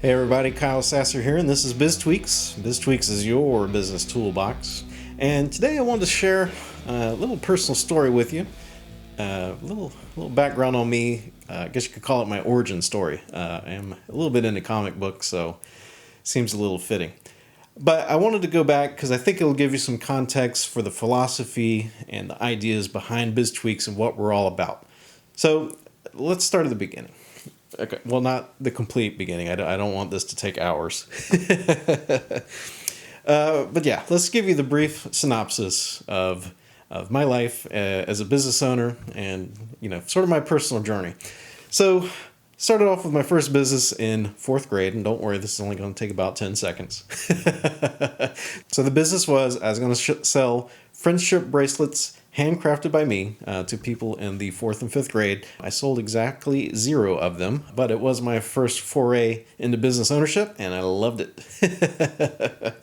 Hey everybody, Kyle Sasser here, and this is BizTweaks. BizTweaks is your business toolbox. And today I wanted to share a little personal story with you. A little background on me. I guess you could call it my origin story. I am a little bit into comic books, so it seems a little fitting. But I wanted to go back because I think it'll give you some context for the philosophy and the ideas behind BizTweaks and what we're all about. So let's start at the beginning. Okay, well, not the complete beginning. I don't want this to take hours. But yeah, let's give you the brief synopsis of my life as a business owner and, sort of my personal journey. So, started off with my first business in 4th grade, and don't worry, this is only going to take about 10 seconds. So the business was, I was going to sell friendship bracelets handcrafted by me to people in the 4th and 5th grade. I sold exactly 0 of them, but it was my first foray into business ownership, and I loved it.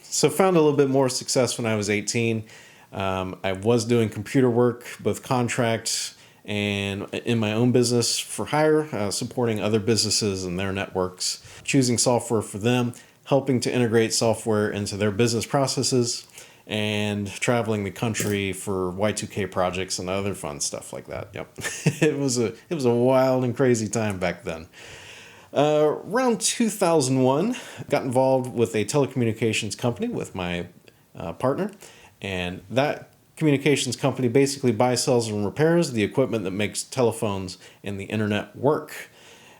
So found a little bit more success when I was 18. I was doing computer work, both contracts and in my own business for hire, supporting other businesses and their networks, choosing software for them, helping to integrate software into their business processes, and traveling the country for Y2K projects and other fun stuff like that. Yep, it was a wild and crazy time back then. Around 2001, got involved with a telecommunications company with my partner, and that communications company basically buys, sells, and repairs the equipment that makes telephones and the internet work.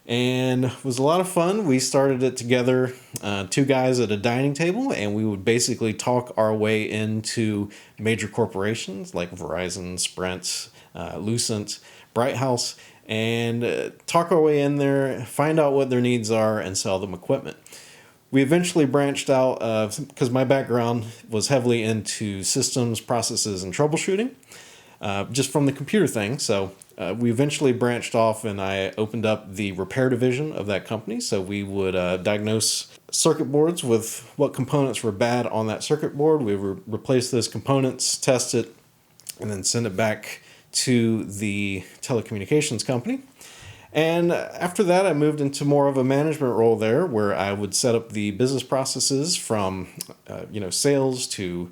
And it was a lot of fun. We started it together, 2 guys at a dining table, and we would basically talk our way into major corporations like Verizon, Sprint, Lucent, Bright House, and talk our way in there, find out what their needs are, and sell them equipment. We eventually branched out because my background was heavily into systems, processes, and troubleshooting, just from the computer thing. So we eventually branched off, and I opened up the repair division of that company. So we would diagnose circuit boards with what components were bad on that circuit board. We would replace those components, test it, and then send it back to the telecommunications company. And after that, I moved into more of a management role there, where I would set up the business processes from, sales to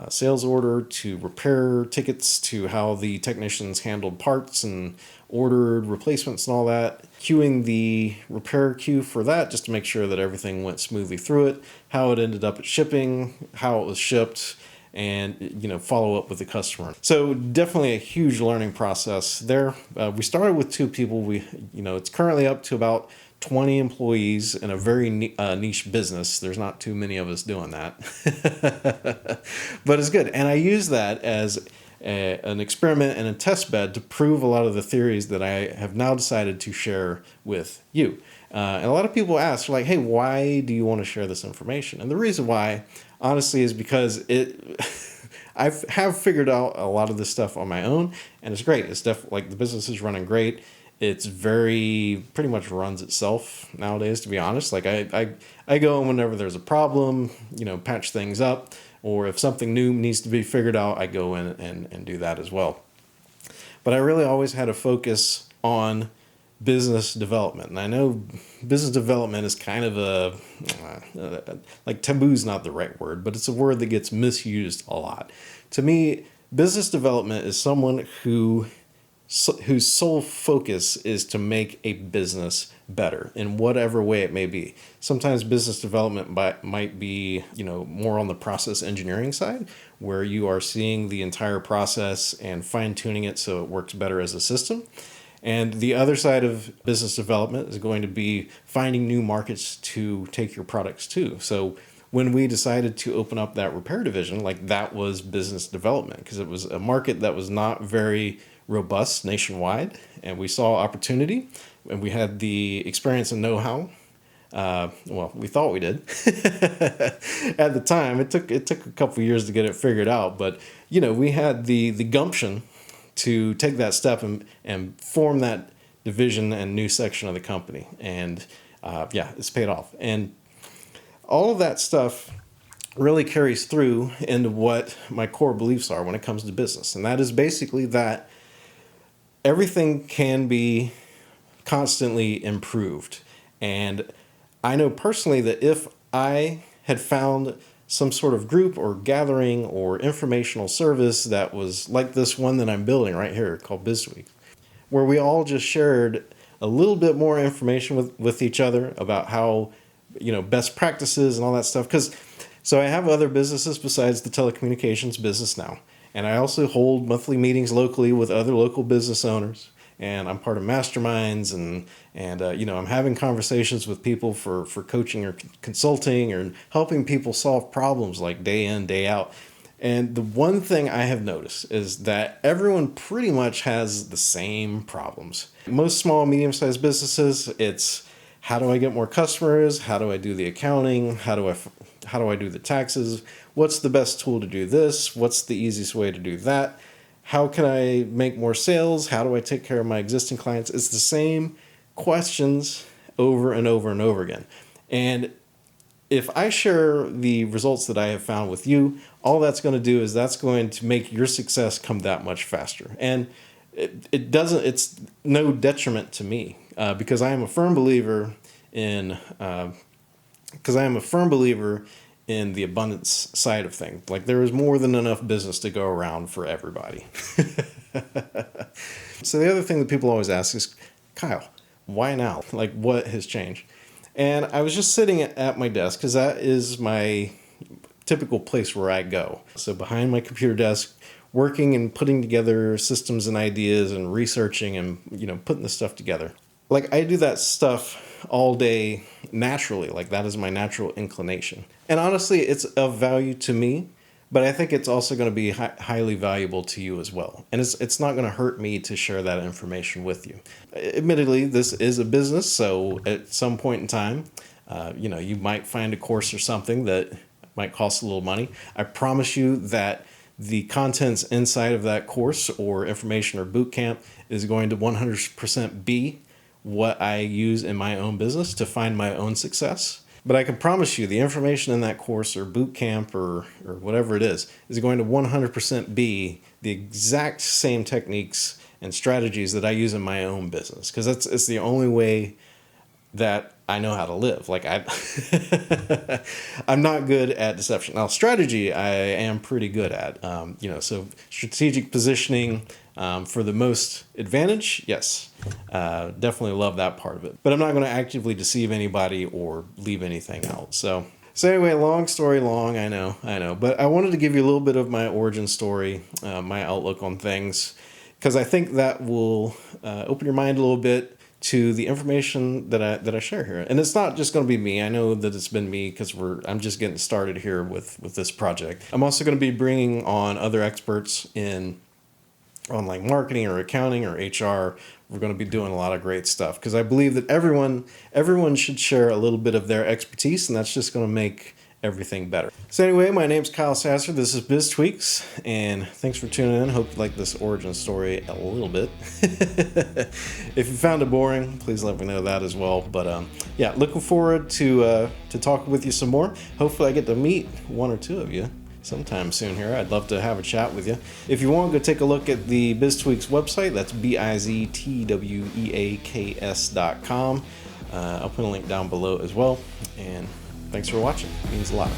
sales order to repair tickets to how the technicians handled parts and ordered replacements and all that. Queuing the repair queue for that just to make sure that everything went smoothly through it, how it ended up at shipping, how it was shipped, and follow up with the customer. So definitely a huge learning process there. We started with 2 people. It's currently up to about 20 employees in a very niche business. There's not too many of us doing that, but it's good. And I use that as an experiment and a test bed to prove a lot of the theories that I have now decided to share with you. And a lot of people ask, like, hey, why do you want to share this information? And the reason why, honestly, is because I have figured out a lot of this stuff on my own, and it's great. It's definitely, like, the business is running great. It's pretty much runs itself nowadays, to be honest. Like, I go in whenever there's a problem, patch things up, or if something new needs to be figured out, I go in and do that as well. But I really always had a focus on business development. And I know business development is kind of like taboo is not the right word, but it's a word that gets misused a lot. To me, business development is someone whose sole focus is to make a business better in whatever way it may be. Sometimes business development might be, more on the process engineering side, where you are seeing the entire process and fine-tuning it so it works better as a system. And the other side of business development is going to be finding new markets to take your products to. So when we decided to open up that repair division, that was business development, because it was a market that was not very robust nationwide, and we saw opportunity, and we had the experience and know-how. We thought we did at the time. It took a couple years to get it figured out, but we had the gumption to take that step and form that division and new section of the company. And it's paid off. And all of that stuff really carries through into what my core beliefs are when it comes to business. And that is basically that everything can be constantly improved. And I know personally that if I had found some sort of group or gathering or informational service that was like this one that I'm building right here called BizTweaks, where we all just shared a little bit more information with each other about how, best practices and all that stuff. So I have other businesses besides the telecommunications business now. And I also hold monthly meetings locally with other local business owners. And I'm part of masterminds and I'm having conversations with people for coaching or consulting or helping people solve problems like day in, day out. And the one thing I have noticed is that everyone pretty much has the same problems. Most small and medium-sized businesses, it's how do I get more customers? How do I do the accounting? How do I do the taxes? What's the best tool to do this? What's the easiest way to do that? How can I make more sales? How do I take care of my existing clients? It's the same questions over and over and over again. And if I share the results that I have found with you, all that's going to do is that's going to make your success come that much faster. And it's no detriment to me because I am a firm believer in the abundance side of things. Like there is more than enough business to go around for everybody. So the other thing that people always ask is, Kyle, why now? Like what has changed? And I was just sitting at my desk because that is my typical place where I go. So behind my computer desk, working and putting together systems and ideas and researching and, putting the stuff together. Like I do that stuff all day naturally. Like that is my natural inclination. And honestly, it's of value to me, but I think it's also going to be highly valuable to you as well. And it's not going to hurt me to share that information with you. Admittedly, this is a business, so at some point in time, you might find a course or something that might cost a little money. I promise you that the contents inside of that course or information or boot camp is going to 100% be what I use in my own business to find my own success. But I can promise you the information in that course or boot camp or whatever it is going to 100% be the exact same techniques and strategies that I use in my own business. Because it's the only way that I know how to live. Like I'm not good at deception. Now strategy I am pretty good at. So strategic positioning for the most advantage, yes, definitely love that part of it. But I'm not going to actively deceive anybody or leave anything out. So anyway, long story long, I know. But I wanted to give you a little bit of my origin story, my outlook on things, because I think that will open your mind a little bit to the information that I share here. And it's not just going to be me. I know that it's been me because I'm just getting started here with this project. I'm also going to be bringing on other experts in online marketing or accounting or HR. We're going to be doing a lot of great stuff because I believe that everyone should share a little bit of their expertise, and that's just going to make everything better. So anyway, my name's Kyle Sasser. This is BizTweaks, and thanks for tuning in. Hope you like this origin story a little bit. If you found it boring, please let me know that as well. But yeah, looking forward to talking with you some more. Hopefully I get to meet one or two of you sometime soon here. I'd love to have a chat with you. If you want, go take a look at the BizTweaks website. That's biztweaks.com. I'll put a link down below as well. And thanks for watching. It means a lot.